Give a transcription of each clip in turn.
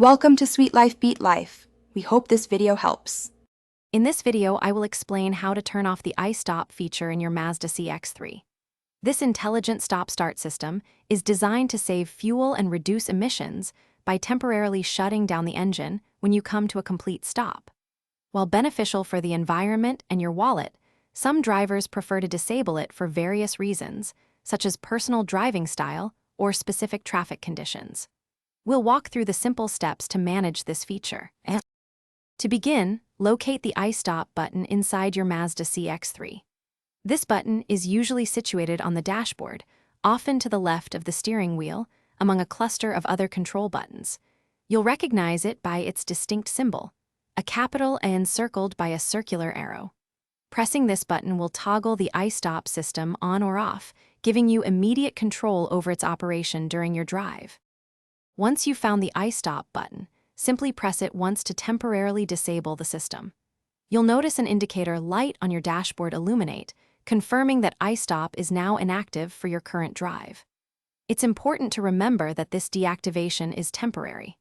Welcome to Sweet Life Beat Life. We hope this video helps. In this video, I will explain how to turn off the Istop feature in your Mazda CX-3. This intelligent stop-start system is designed to save fuel and reduce emissions by temporarily shutting down the engine when you come to a complete stop. While beneficial for the environment and your wallet, some drivers prefer to disable it for various reasons, such as personal driving style or specific traffic conditions. We'll walk through the simple steps to manage this feature. To begin, locate the Istop button inside your Mazda CX-3. This button is usually situated on the dashboard, often to the left of the steering wheel, among a cluster of other control buttons. You'll recognize it by its distinct symbol, a capital A encircled by a circular arrow. Pressing this button will toggle the Istop system on or off, giving you immediate control over its operation during your drive. Once you've found the Istop button, simply press it once to temporarily disable the system. You'll notice an indicator light on your dashboard illuminate, confirming that Istop is now inactive for your current drive. It's important to remember that this deactivation is temporary.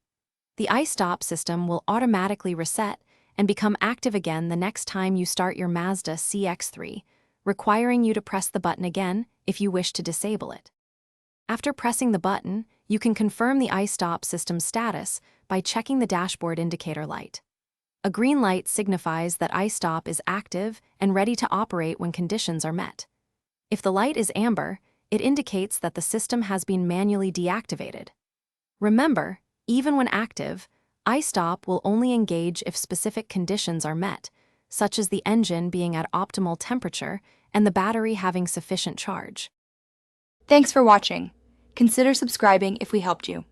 The Istop system will automatically reset and become active again the next time you start your Mazda CX-3, requiring you to press the button again if you wish to disable it. After pressing the button, you can confirm the Istop system's status by checking the dashboard indicator light. A green light signifies that Istop is active and ready to operate when conditions are met. If the light is amber, it indicates that the system has been manually deactivated. Remember, even when active, Istop will only engage if specific conditions are met, such as the engine being at optimal temperature and the battery having sufficient charge. Thanks for watching. Consider subscribing if we helped you.